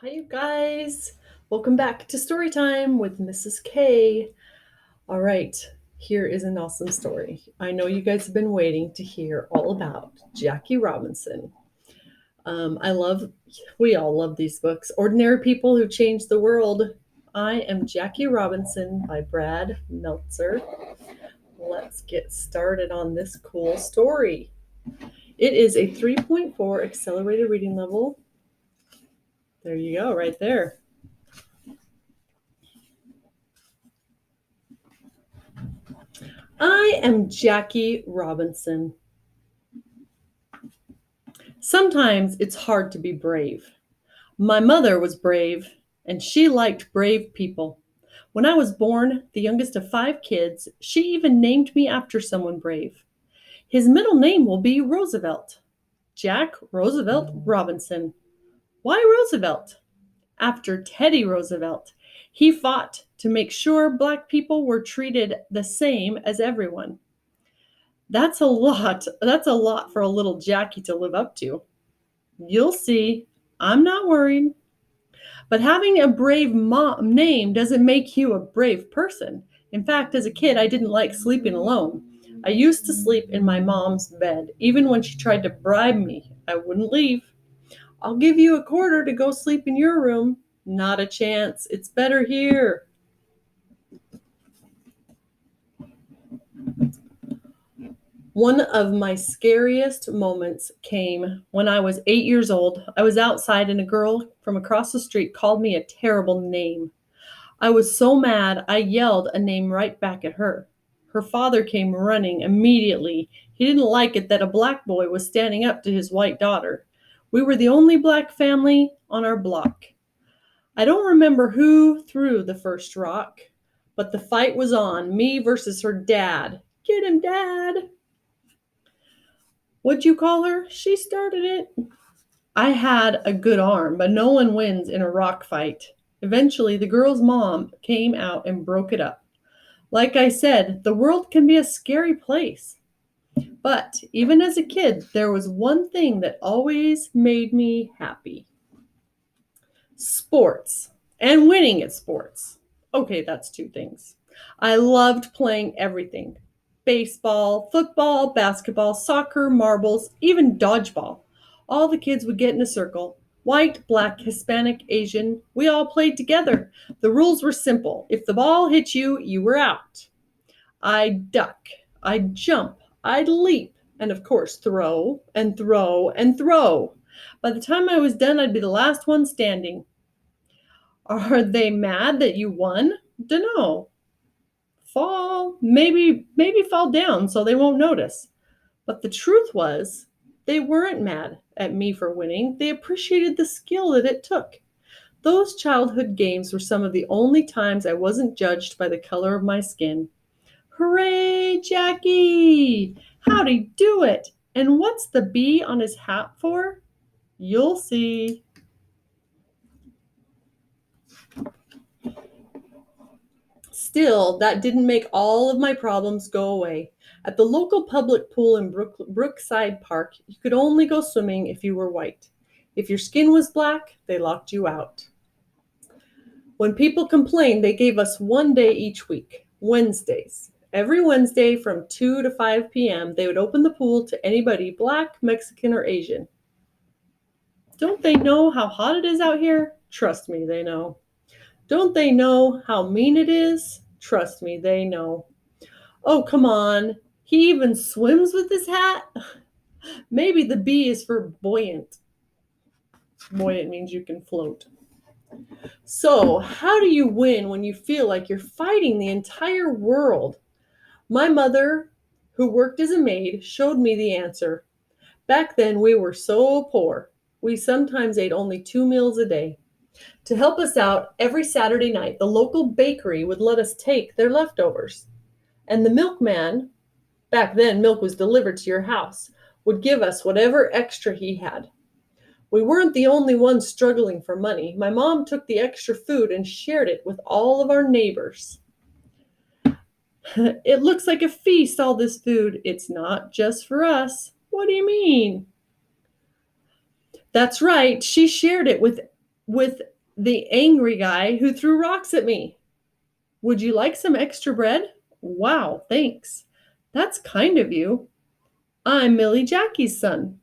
Hi, you guys. Welcome back to Story Time with Mrs. K. All right, here is an awesome story. I know you guys have been waiting to hear all about Jackie Robinson. I love, we all love these books. Ordinary People Who Changed the World. I am Jackie Robinson by Brad Meltzer. Let's get started on this cool story. It is a 3.4 accelerated reading level. There you go, right there. I am Jackie Robinson. Sometimes it's hard to be brave. My mother was brave, and she liked brave people. When I was born, the youngest of 5 kids, she even named me after someone brave. His middle name will be Roosevelt. Jack Roosevelt Robinson. Why Roosevelt? After Teddy Roosevelt. He fought to make sure black people were treated the same as everyone. That's a lot. That's a lot for a little Jackie to live up to. You'll see. I'm not worried. But having a brave name doesn't make you a brave person. In fact, as a kid, I didn't like sleeping alone. I used to sleep in my mom's bed. Even when she tried to bribe me, I wouldn't leave. I'll give you a quarter to go sleep in your room. Not a chance. It's better here. One of my scariest moments came when I was 8 years old. I was outside and a girl from across the street called me a terrible name. I was so mad, I yelled a name right back at her. Her father came running immediately. He didn't like it that a black boy was standing up to his white daughter. We were the only black family on our block. I don't remember who threw the first rock, but the fight was on, me versus her dad. Get him, Dad! What'd you call her? She started it. I had a good arm, but no one wins in a rock fight. Eventually, the girl's mom came out and broke it up. Like I said, the world can be a scary place. But even as a kid, there was one thing that always made me happy: sports and winning at sports. Okay, that's two things. I loved playing everything: baseball, football, basketball, soccer, marbles, even dodgeball. All the kids would get in a circle: white, black, Hispanic, Asian. We all played together. The rules were simple: if the ball hit you, you were out. I'd duck, I'd jump, I'd leap, and of course throw and throw and throw. By the time I was done, I'd be the last one standing. Are they mad that you won? Dunno. Maybe fall down so they won't notice. But the truth was, they weren't mad at me for winning. They appreciated the skill that it took. Those childhood games were some of the only times I wasn't judged by the color of my skin. Hooray, Jackie! How'd he do it? And what's the bee on his hat for? You'll see. Still, that didn't make all of my problems go away. At the local public pool in Brookside Park, you could only go swimming if you were white. If your skin was black, they locked you out. When people complained, they gave us one day each week, Wednesdays. Every Wednesday from 2 to 5 p.m., they would open the pool to anybody black, Mexican, or Asian. Don't they know how hot it is out here? Trust me, they know. Don't they know how mean it is? Trust me, they know. Oh, come on. He even swims with his hat? Maybe the B is for buoyant. Buoyant means you can float. So, how do you win when you feel like you're fighting the entire world? My mother, who worked as a maid, showed me the answer. Back then, we were so poor. We sometimes ate only 2 meals a day. To help us out, every Saturday night, the local bakery would let us take their leftovers. And the milkman, back then milk was delivered to your house, would give us whatever extra he had. We weren't the only ones struggling for money. My mom took the extra food and shared it with all of our neighbors. It looks like a feast, all this food. It's not just for us. What do you mean? That's right. She shared it with with the angry guy who threw rocks at me. Would you like some extra bread? Wow, thanks. That's kind of you. I'm Millie Jackie's son.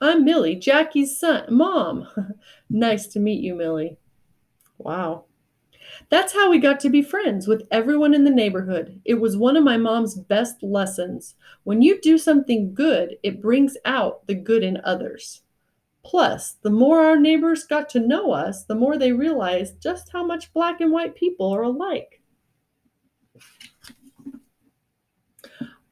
I'm Millie Jackie's son. Mom. Nice to meet you, Millie. Wow. That's how we got to be friends with everyone in the neighborhood. It was one of my mom's best lessons. When you do something good, it brings out the good in others. Plus, the more our neighbors got to know us, the more they realized just how much black and white people are alike.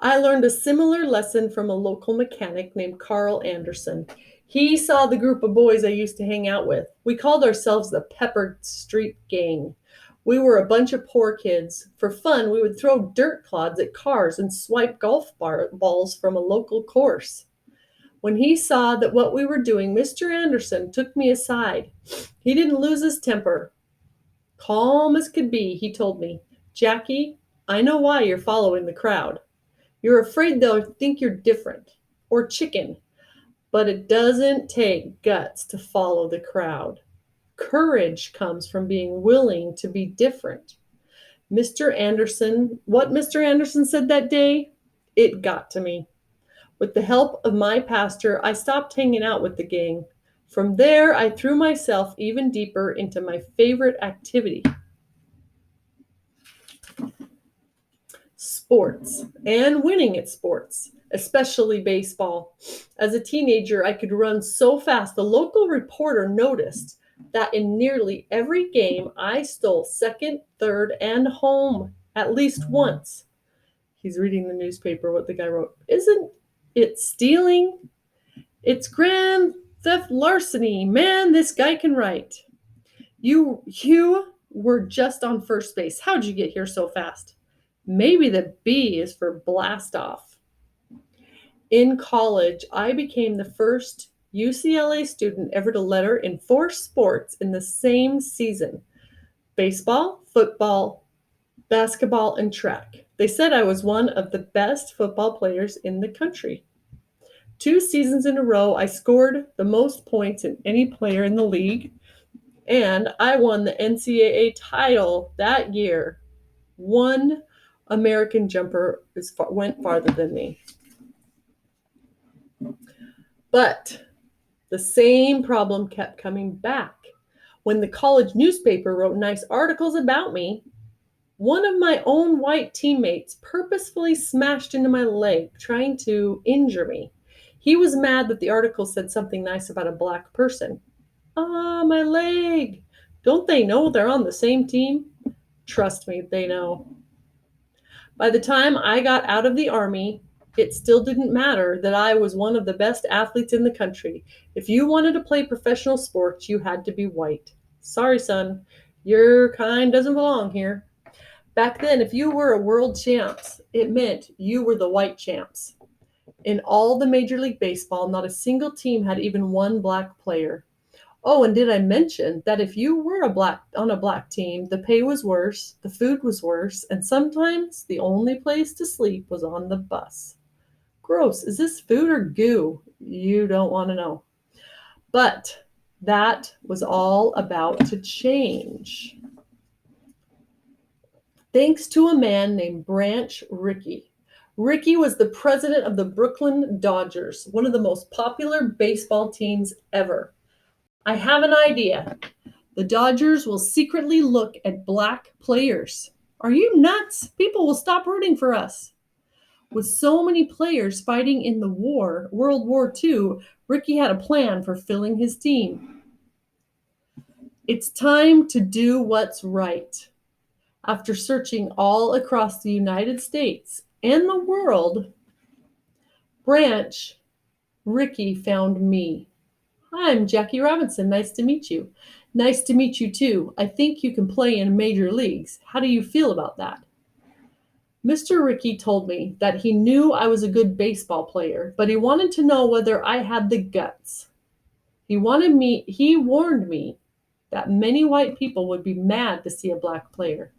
I learned a similar lesson from a local mechanic named Carl Anderson. He saw the group of boys I used to hang out with. We called ourselves the Pepper Street Gang. We were a bunch of poor kids. For fun, we would throw dirt clods at cars and swipe balls from a local course. When he saw that what we were doing, Mr. Anderson took me aside. He didn't lose his temper. Calm as could be, he told me, Jackie, I know why you're following the crowd. You're afraid they'll think you're different or chicken, but it doesn't take guts to follow the crowd. Courage comes from being willing to be different. What Mr. Anderson said that day, it got to me. With the help of my pastor, I stopped hanging out with the gang. From there, I threw myself even deeper into my favorite activity, sports, and winning at sports, especially baseball. As a teenager, I could run so fast, the local reporter noticed that in nearly every game, I stole second, third, and home at least once. He's reading the newspaper, what the guy wrote. Isn't it stealing? It's grand theft larceny. Man, this guy can write. You were just on first base. How'd you get here so fast? Maybe the B is for blast off. In college, I became the first UCLA student ever to letter in 4 sports in the same season: baseball, football, basketball, and track. They said I was one of the best football players in the country. 2 seasons in a row, I scored the most points in any player in the league, and I won the NCAA title that year. One American jumper went farther than me. But the same problem kept coming back. When the college newspaper wrote nice articles about me, one of my own white teammates purposefully smashed into my leg, trying to injure me. He was mad that the article said something nice about a black person. Ah, my leg. Don't they know they're on the same team? Trust me, they know. By the time I got out of the Army, it still didn't matter that I was one of the best athletes in the country. If you wanted to play professional sports, you had to be white. Sorry, son, your kind doesn't belong here. Back then, if you were a world champs, it meant you were the white champs. In all the Major League Baseball, not a single team had even one black player. Oh, and did I mention that if you were on a black team, the pay was worse, the food was worse, and sometimes the only place to sleep was on the bus. Gross. Is this food or goo? You don't want to know. But that was all about to change. Thanks to a man named Branch Rickey. Rickey was the president of the Brooklyn Dodgers, one of the most popular baseball teams ever. I have an idea. The Dodgers will secretly look at black players. Are you nuts? People will stop rooting for us. With so many players fighting in the war, World War II, Rickey had a plan for filling his team. It's time to do what's right. After searching all across the United States and the world, Branch Rickey found me. I'm Jackie Robinson. Nice to meet you. Nice to meet you too. I think you can play in major leagues. How do you feel about that? Mr. Rickey told me that he knew I was a good baseball player, but he wanted to know whether I had the guts. He warned me that many white people would be mad to see a black player.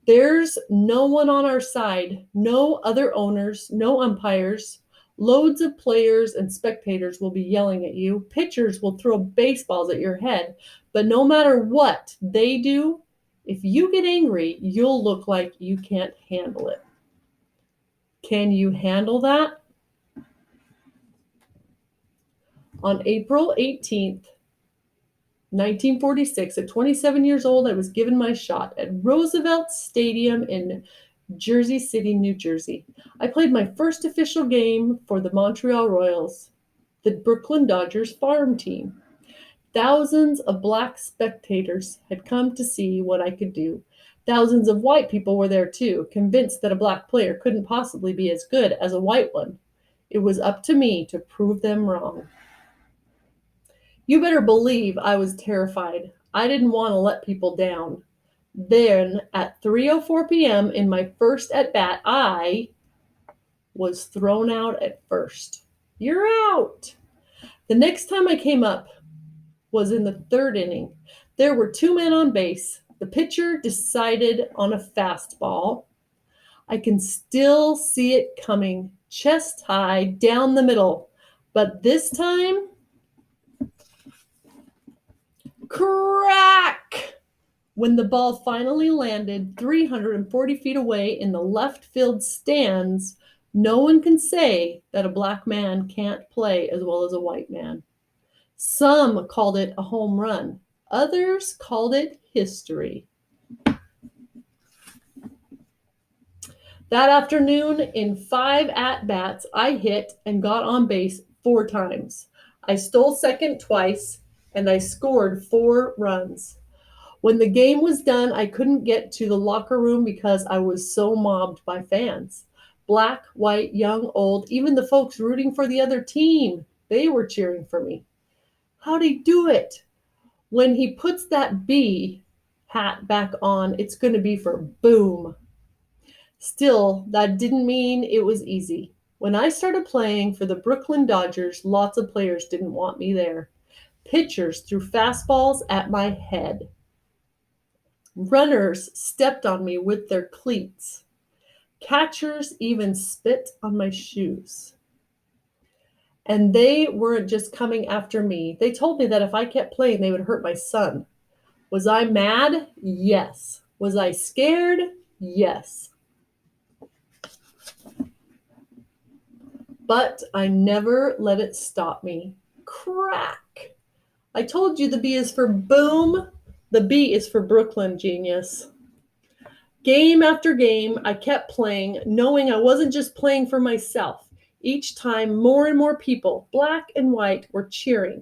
There's no one on our side, no other owners, no umpires. Loads of players and spectators will be yelling at you. Pitchers will throw baseballs at your head. But no matter what they do, if you get angry, you'll look like you can't handle it. Can you handle that? On April 18th, 1946, at 27 years old, I was given my shot at Roosevelt Stadium in Jersey City, New Jersey. I played my first official game for the Montreal Royals, the Brooklyn Dodgers farm team. Thousands of black spectators had come to see what I could do. Thousands of white people were there too, convinced that a black player couldn't possibly be as good as a white one. It was up to me to prove them wrong. You better believe I was terrified. I didn't want to let people down. Then, at 3:04 p.m. in my first at bat, I was thrown out at first. You're out. The next time I came up was in the third inning. There were two men on base. The pitcher decided on a fastball. I can still see it coming, chest high down the middle. But this time, crack! When the ball finally landed 340 feet away in the left field stands, no one can say that a black man can't play as well as a white man. Some called it a home run. Others called it history. That afternoon, in 5 at-bats, I hit and got on base 4 times. I stole second twice, and I scored 4 runs. When the game was done, I couldn't get to the locker room because I was so mobbed by fans. Black, white, young, old, even the folks rooting for the other team, they were cheering for me. How'd he do it? When he puts that B hat back on, it's going to be for boom. Still, that didn't mean it was easy. When I started playing for the Brooklyn Dodgers, lots of players didn't want me there. Pitchers threw fastballs at my head. Runners stepped on me with their cleats. Catchers even spit on my shoes. And they weren't just coming after me. They told me that if I kept playing, they would hurt my son. Was I mad? Yes. Was I scared? Yes. But I never let it stop me. Crack! I told you the B is for boom. The B is for Brooklyn, genius. Game after game, I kept playing, knowing I wasn't just playing for myself. Each time, more and more people, black and white, were cheering.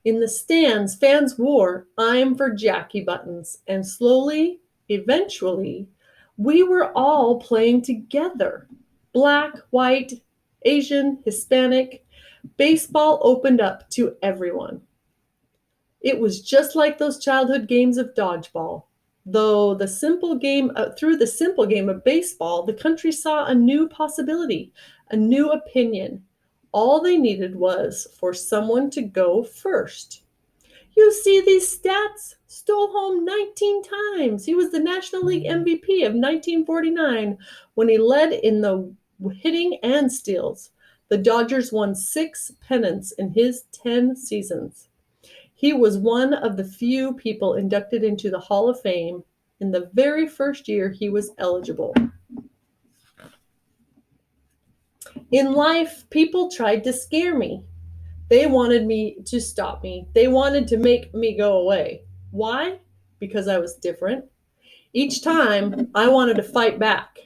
In the stands, fans wore "I'm for Jackie" buttons, and slowly, eventually, we were all playing together. Black, white, Asian, Hispanic. Baseball opened up to everyone. It was just like those childhood games of dodgeball. Though through the simple game of baseball, the country saw a new possibility, a new opinion. All they needed was for someone to go first. You see these stats? Stole home 19 times. He was the National League MVP of 1949 when he led in the hitting and steals. The Dodgers won 6 pennants in his 10 seasons. He was one of the few people inducted into the Hall of Fame in the very first year he was eligible. In life, people tried to scare me. They wanted me to stop me. They wanted to make me go away. Why? Because I was different. Each time, I wanted to fight back.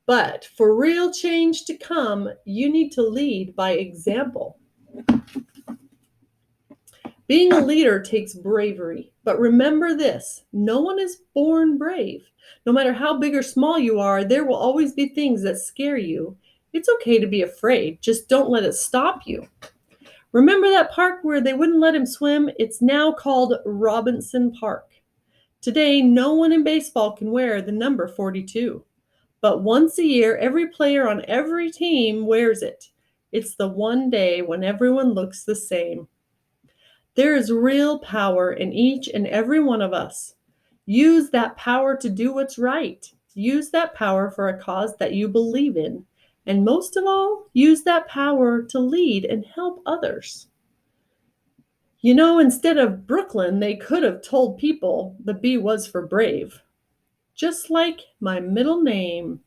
But for real change to come, you need to lead by example. Being a leader takes bravery, but remember this, no one is born brave. No matter how big or small you are, there will always be things that scare you. It's okay to be afraid, just don't let it stop you. Remember that park where they wouldn't let him swim? It's now called Robinson Park. Today, no one in baseball can wear the number 42. But once a year, every player on every team wears it. It's the one day when everyone looks the same. There is real power in each and every one of us. Use that power to do what's right. Use that power for a cause that you believe in. And most of all, use that power to lead and help others. You know, instead of Brooklyn, they could have told people the B was for brave, just like my middle name.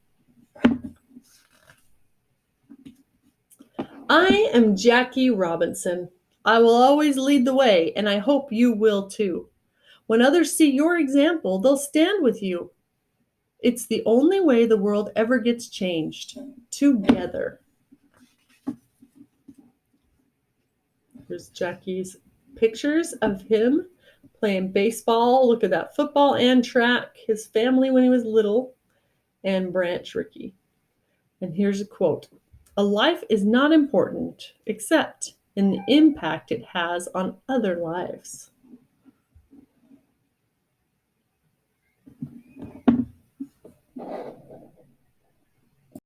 I am Jackie Robinson. I will always lead the way, and I hope you will too. When others see your example, they'll stand with you. It's the only way the world ever gets changed. Together. Here's Jackie's pictures of him playing baseball. Look at that, football and track. His family when he was little, and Branch Rickey. And here's a quote: "A life is not important except in the impact it has on other lives."